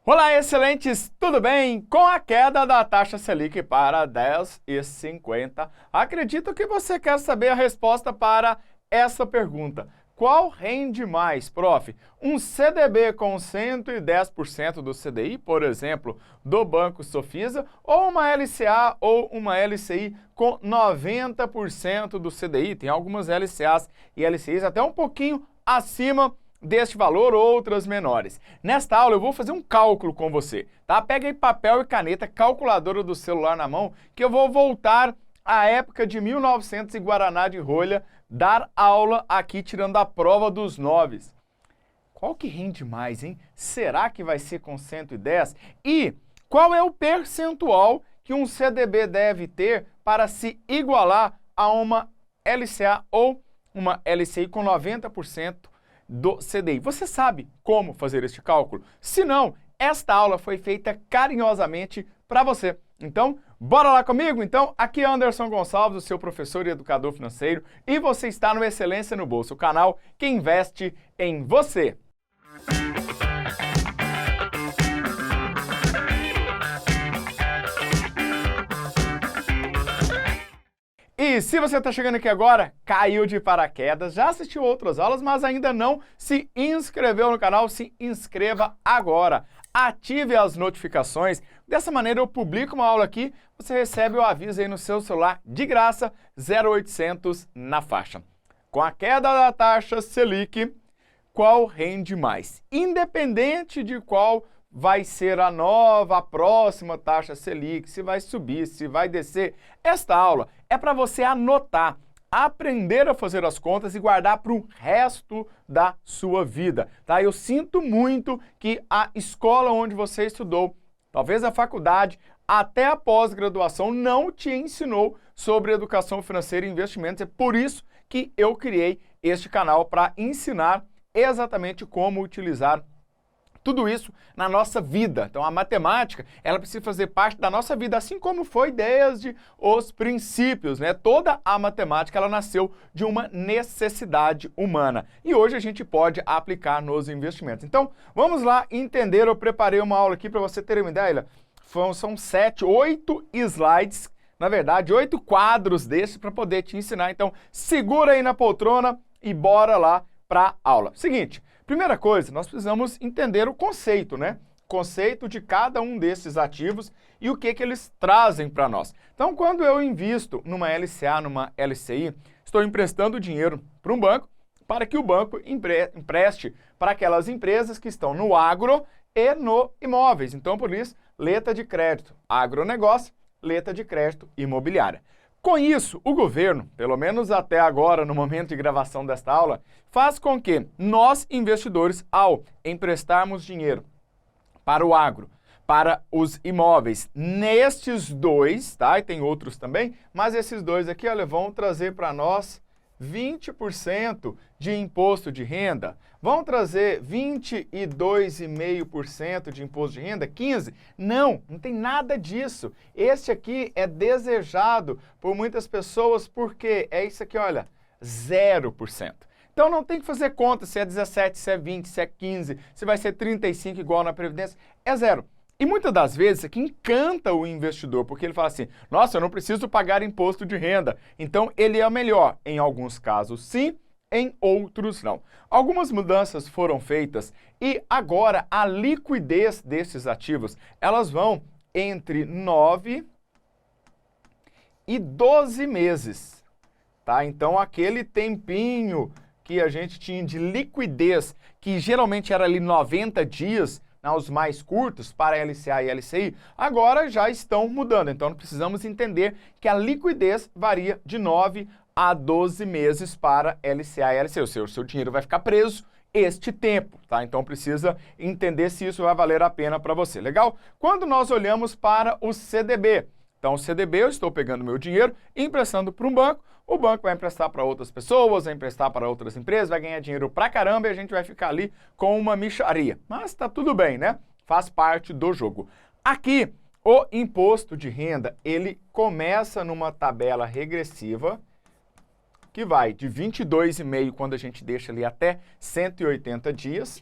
Olá, excelentes! Tudo bem? Com a queda da taxa Selic para 10,50, acredito que você quer saber a resposta para essa pergunta. Qual rende mais, prof? Um CDB com 110% do CDI, por exemplo, do Banco Sofisa, ou uma LCA ou uma LCI com 90% do CDI? Tem algumas LCAs e LCIs até um pouquinho acima deste valor, outras menores. Nesta aula eu vou fazer um cálculo com você, tá? Pega aí papel e caneta, calculadora do celular na mão, que eu vou voltar à época de 1900 e Guaraná de rolha, dar aula aqui tirando a prova dos 9. Qual que rende mais, hein? Será que vai ser com 110? E qual é o percentual que um CDB deve ter para se igualar a uma LCA ou uma LCI com 90% do CDI? Você sabe como fazer este cálculo? Se não, esta aula foi feita carinhosamente para você. Então, bora lá comigo? Então, aqui é Anderson Gonçalves, o seu professor e educador financeiro, e você está no Excelência no Bolso, o canal que investe em você. E se você está chegando aqui agora, caiu de paraquedas, já assistiu outras aulas, mas ainda não se inscreveu no canal, se inscreva agora. Ative as notificações, dessa maneira eu publico uma aula aqui, você recebe o aviso aí no seu celular de graça, 0800 na faixa. Com a queda da taxa Selic, qual rende mais? Independente de qual vai ser a próxima taxa Selic, se vai subir, se vai descer, esta aula é para você anotar, aprender a fazer as contas e guardar para o resto da sua vida, tá? Eu sinto muito que a escola onde você estudou, talvez a faculdade, até a pós-graduação, não te ensinou sobre educação financeira e investimentos. É por isso que eu criei este canal para ensinar exatamente como utilizar tudo isso na nossa vida. Então a matemática, ela precisa fazer parte da nossa vida, assim como foi desde os princípios, né? Toda a matemática, ela nasceu de uma necessidade humana. E hoje a gente pode aplicar nos investimentos. Então, vamos lá entender. Eu preparei uma aula aqui para você ter uma ideia. São 8 slides, na verdade, 8 quadros desses para poder te ensinar. Então, segura aí na poltrona e bora lá para a aula. Seguinte, primeira coisa, nós precisamos entender o conceito, né? Conceito de cada um desses ativos e o que eles trazem para nós. Então, quando eu invisto numa LCA, numa LCI, estou emprestando dinheiro para um banco para que o banco empreste para aquelas empresas que estão no agro e no imóveis. Então, por isso, letra de crédito agronegócio, letra de crédito imobiliária. Com isso, o governo, pelo menos até agora, no momento de gravação desta aula, faz com que nós, investidores, ao emprestarmos dinheiro para o agro, para os imóveis, nestes dois, tá? E tem outros também, mas esses dois aqui, olha, vão trazer para nós 20% de imposto de renda, vão trazer 22,5% de imposto de renda, 15%? Não tem nada disso. Este aqui é desejado por muitas pessoas porque é isso aqui, olha, 0%. Então não tem que fazer conta se é 17, se é 20, se é 15, se vai ser 35 igual na Previdência, é zero. E muitas das vezes isso aqui encanta o investidor, porque ele fala assim, nossa, eu não preciso pagar imposto de renda, então ele é o melhor. Em alguns casos sim, em outros não. Algumas mudanças foram feitas e agora a liquidez desses ativos, elas vão entre 9 e 12 meses, tá? Então aquele tempinho que a gente tinha de liquidez, que geralmente era ali 90 dias, os mais curtos para LCA e LCI, agora já estão mudando. Então, precisamos entender que a liquidez varia de 9 a 12 meses para LCA e LCI. O seu dinheiro vai ficar preso este tempo, tá? Então, precisa entender se isso vai valer a pena para você. Legal? Quando nós olhamos para o CDB, então, o CDB, eu estou pegando meu dinheiro e emprestando para um banco, o banco vai emprestar para outras pessoas, vai emprestar para outras empresas, vai ganhar dinheiro pra caramba e a gente vai ficar ali com uma mixaria. Mas tá tudo bem, né? Faz parte do jogo. Aqui, o imposto de renda, ele começa numa tabela regressiva que vai de 22,5 quando a gente deixa ali até 180 dias,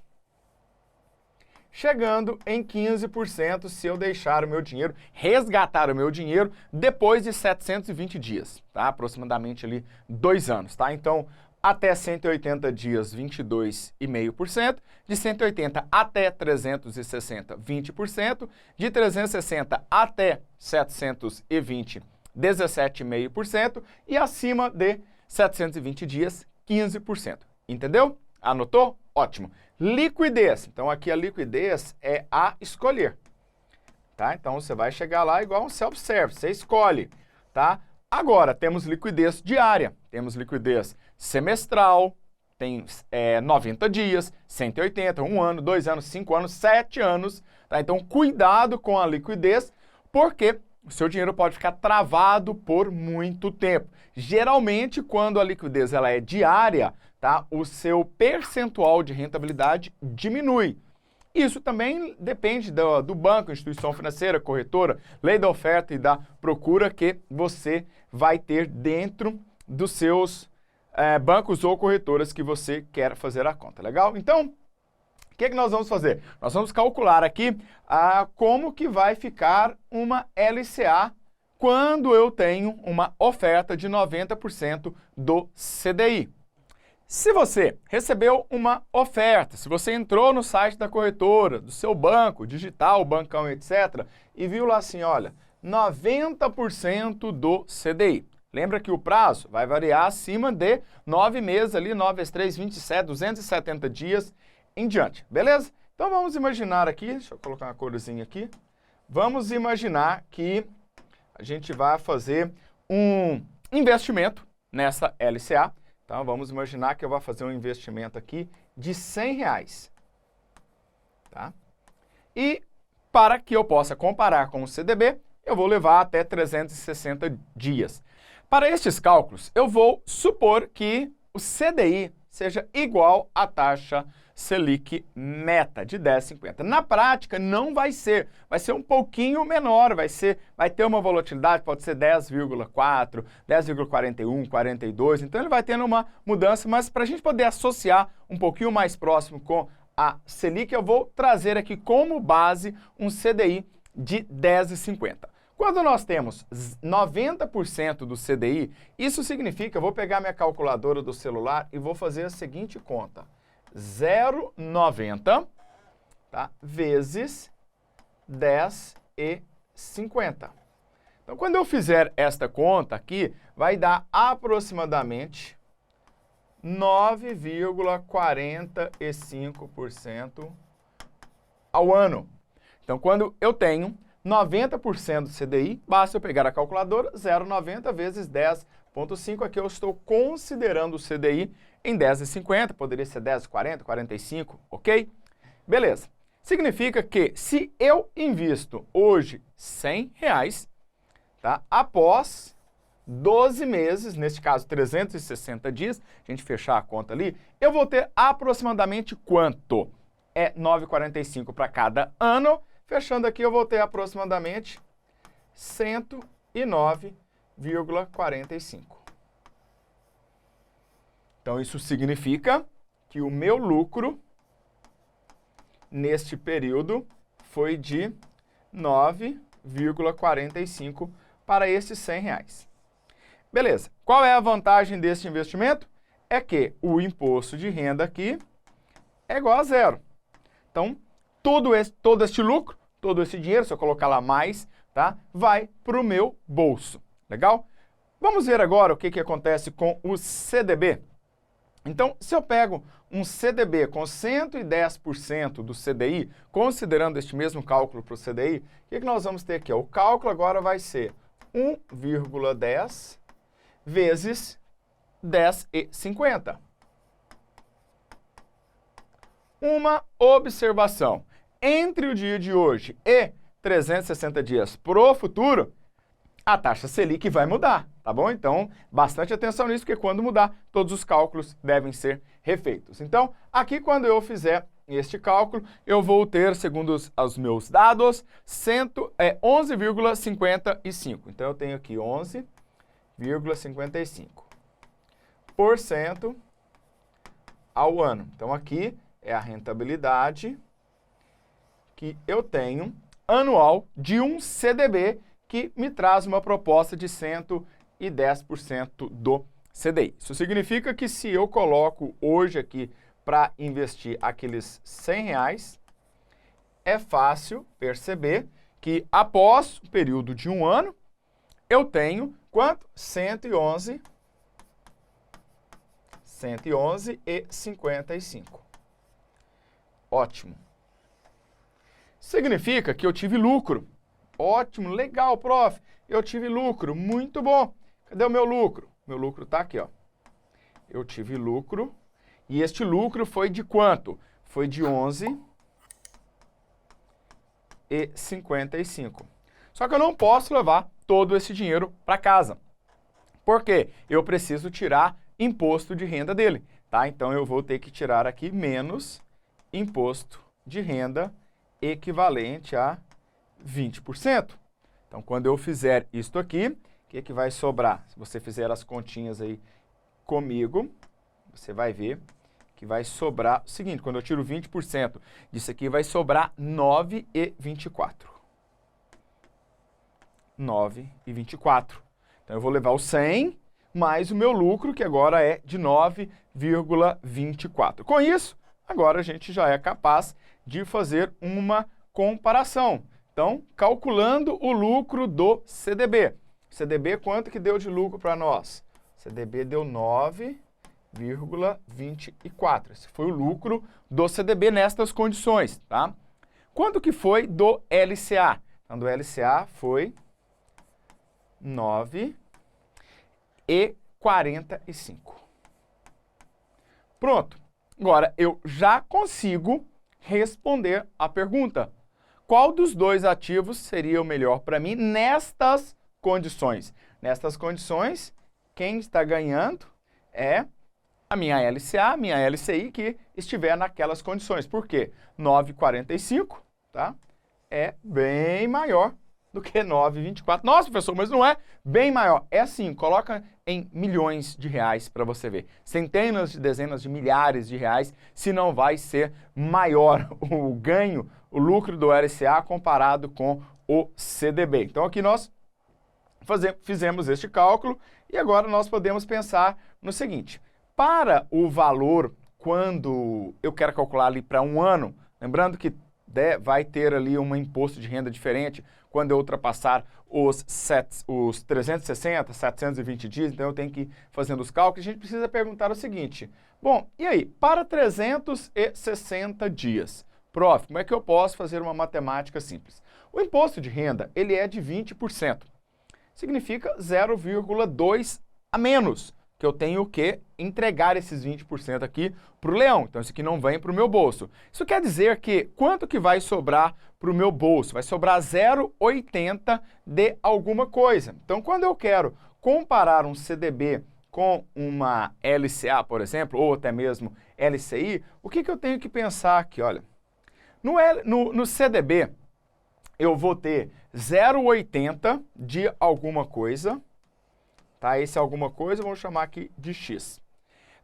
chegando em 15% se eu deixar o meu dinheiro, resgatar o meu dinheiro depois de 720 dias, tá? Aproximadamente ali 2 anos, tá? Então, até 180 dias, 22,5%, de 180 até 360, 20%, de 360 até 720, 17,5% e acima de 720 dias, 15%. Entendeu? Anotou? Ótimo. Liquidez. Então, aqui a liquidez é a escolher, tá? Então, você vai chegar lá igual um self-service, você escolhe, tá? Agora, temos liquidez diária, temos liquidez semestral, tem 90 dias, 180, 1 ano, 2 anos, 5 anos, 7 anos, tá? Então, cuidado com a liquidez, porque o seu dinheiro pode ficar travado por muito tempo. Geralmente, quando a liquidez ela é diária, tá? O seu percentual de rentabilidade diminui. Isso também depende do banco, instituição financeira, corretora, lei da oferta e da procura que você vai ter dentro dos seus bancos ou corretoras que você quer fazer a conta, legal? Então, o que nós vamos fazer? Nós vamos calcular aqui como que vai ficar uma LCA quando eu tenho uma oferta de 90% do CDI. Se você recebeu uma oferta, se você entrou no site da corretora, do seu banco, digital, bancão, etc., e viu lá assim, olha, 90% do CDI. Lembra que o prazo vai variar acima de 9 meses ali, 9 vezes 3, 27, 270 dias em diante, beleza? Então vamos imaginar aqui, deixa eu colocar uma corzinha aqui, vamos imaginar que a gente vai fazer um investimento nessa LCA. Então, vamos imaginar que eu vou fazer um investimento aqui de R$100, tá? E para que eu possa comparar com o CDB, eu vou levar até 360 dias. Para estes cálculos, eu vou supor que o CDI seja igual à taxa Selic meta de 10,50. Na prática, não vai ser um pouquinho menor, vai ter uma volatilidade, pode ser 10,4, 10,41, 42, então ele vai tendo uma mudança, mas para a gente poder associar um pouquinho mais próximo com a Selic, eu vou trazer aqui como base um CDI de 10,50. Quando nós temos 90% do CDI, isso significa, eu vou pegar minha calculadora do celular e vou fazer a seguinte conta. 0,90, tá? Vezes 10,50. Então, quando eu fizer esta conta aqui, vai dar aproximadamente 9,45% ao ano. Então, quando eu tenho 90% do CDI, basta eu pegar a calculadora, 0,90 vezes 10,5. Aqui eu estou considerando o CDI em 10,50, poderia ser 10,40, 45, ok? Beleza. Significa que se eu invisto hoje R$100, tá? Após 12 meses, neste caso 360 dias, a gente fechar a conta ali, eu vou ter aproximadamente quanto? É 9,45 para cada ano. Fechando aqui, eu vou ter aproximadamente 109,45. Então, isso significa que o meu lucro neste período foi de 9,45 para esses R$100. Beleza. Qual é a vantagem desse investimento? É que o imposto de renda aqui é igual a zero. Então, todo este lucro, todo esse dinheiro, se eu colocar lá mais, tá, vai para o meu bolso. Legal? Vamos ver agora o que acontece com o CDB. Então, se eu pego um CDB com 110% do CDI, considerando este mesmo cálculo para o CDI, o que nós vamos ter aqui? O cálculo agora vai ser 1,10 vezes 10,50. Uma observação. Entre o dia de hoje e 360 dias pro futuro, a taxa Selic vai mudar, tá bom? Então, bastante atenção nisso, porque quando mudar, todos os cálculos devem ser refeitos. Então, aqui quando eu fizer este cálculo, eu vou ter, segundo os meus dados, 11,55. Então, eu tenho aqui 11,55% ao ano. Então, aqui é a rentabilidade que eu tenho anual de um CDB que me traz uma proposta de 110% do CDI. Isso significa que se eu coloco hoje aqui para investir aqueles R$100, é fácil perceber que após o período de um ano, eu tenho quanto? 111,55. Ótimo. Significa que eu tive lucro. Ótimo, legal, prof. Eu tive lucro, muito bom. Cadê o meu lucro? Meu lucro está aqui, ó. Eu tive lucro. E este lucro foi de quanto? Foi de 11,55. Só que eu não posso levar todo esse dinheiro para casa. Por quê? Eu preciso tirar imposto de renda dele, tá? Então eu vou ter que tirar aqui menos imposto de renda equivalente a 20%. Então quando eu fizer isto aqui, o que vai sobrar? Se você fizer as continhas aí comigo, você vai ver que vai sobrar o seguinte, quando eu tiro 20% disso aqui, vai sobrar 9,24. 9,24. Então eu vou levar o 100 mais o meu lucro, que agora é de 9,24. Com isso, agora a gente já é capaz de fazer uma comparação. Então, calculando o lucro do CDB. CDB, quanto que deu de lucro para nós? CDB deu 9,24. Esse foi o lucro do CDB nestas condições, tá? Quanto que foi do LCA? Então, do LCA foi 9,45. Pronto. Agora, eu já consigo responder a pergunta. Qual dos dois ativos seria o melhor para mim nestas condições? Nestas condições, quem está ganhando é a minha LCA, a minha LCI, que estiver naquelas condições. Por quê? 9,45, tá? É bem maior do que 9,24. Nossa, professor, mas não é bem maior. É assim, coloca em milhões de reais para você ver. Centenas de dezenas de milhares de reais, se não vai ser maior o ganho, o lucro do LCA comparado com o CDB. Então aqui nós fizemos este cálculo e agora nós podemos pensar no seguinte. Para o valor, quando eu quero calcular ali para um ano, lembrando que vai ter ali um imposto de renda diferente quando eu ultrapassar os 360, 720 dias, então eu tenho que ir fazendo os cálculos. A gente precisa perguntar o seguinte, bom, e aí, para 360 dias, prof, como é que eu posso fazer uma matemática simples? O imposto de renda, ele é de 20%, significa 0,2 a menos, que eu tenho que entregar esses 20% aqui para o leão. Então, isso aqui não vem para o meu bolso. Isso quer dizer que quanto que vai sobrar para o meu bolso? Vai sobrar 0,80 de alguma coisa. Então, quando eu quero comparar um CDB com uma LCA, por exemplo, ou até mesmo LCI, o que eu tenho que pensar aqui? Olha, no CDB, eu vou ter 0,80 de alguma coisa, tá? Esse alguma coisa, vamos chamar aqui de X.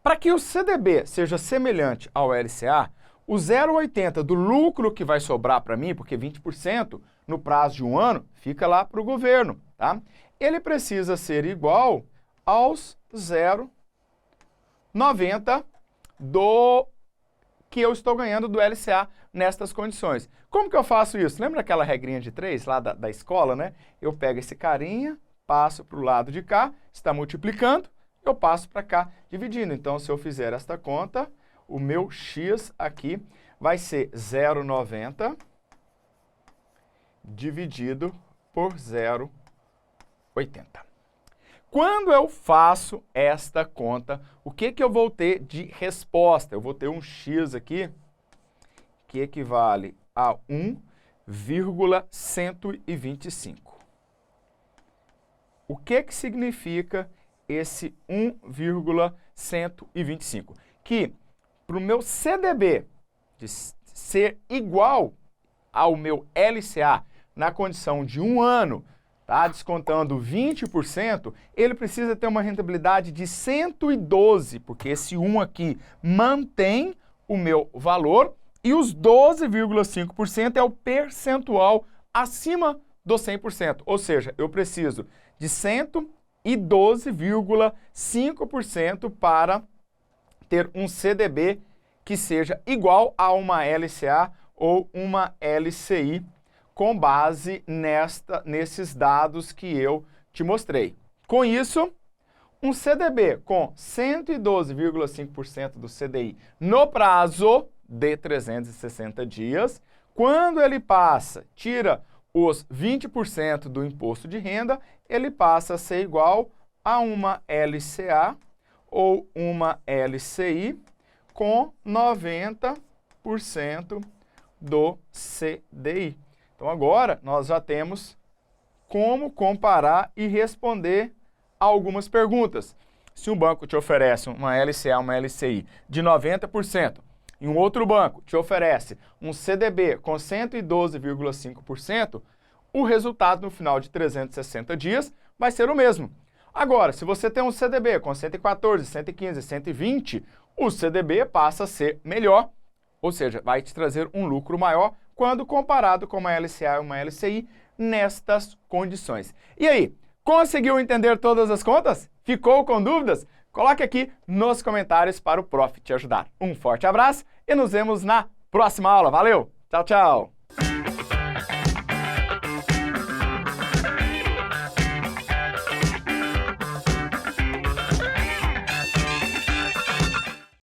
Para que o CDB seja semelhante ao LCA, o 0,80 do lucro que vai sobrar para mim, porque 20% no prazo de um ano, fica lá para o governo, tá? Ele precisa ser igual aos 0,90 do que eu estou ganhando do LCA nestas condições. Como que eu faço isso? Lembra aquela regrinha de 3 lá da escola, né? Eu pego esse carinha, passo para o lado de cá, está multiplicando, eu passo para cá dividindo. Então, se eu fizer esta conta, o meu X aqui vai ser 0,90 dividido por 0,80. Quando eu faço esta conta, o que eu vou ter de resposta? Eu vou ter um X aqui que equivale a 1,125. O que significa esse 1,125? Que para o meu CDB de ser igual ao meu LCA na condição de um ano, tá, descontando 20%, ele precisa ter uma rentabilidade de 112, porque esse 1 aqui mantém o meu valor E os 12,5% é o percentual acima do 100%. Ou seja, eu preciso de 112,5% para ter um CDB que seja igual a uma LCA ou uma LCI, com base nesses dados que eu te mostrei. Com isso, um CDB com 112,5% do CDI no prazo de 360 dias, quando ele tira os 20% do imposto de renda, ele passa a ser igual a uma LCA ou uma LCI com 90% do CDI. Então agora nós já temos como comparar e responder algumas perguntas. Se um banco te oferece uma LCA, uma LCI de 90%, e um outro banco te oferece um CDB com 112,5%, o resultado no final de 360 dias vai ser o mesmo. Agora, se você tem um CDB com 114, 115, 120, o CDB passa a ser melhor, ou seja, vai te trazer um lucro maior quando comparado com uma LCA e uma LCI nestas condições. E aí, conseguiu entender todas as contas? Ficou com dúvidas? Coloque aqui nos comentários para o Prof te ajudar. Um forte abraço e nos vemos na próxima aula. Valeu! Tchau, tchau!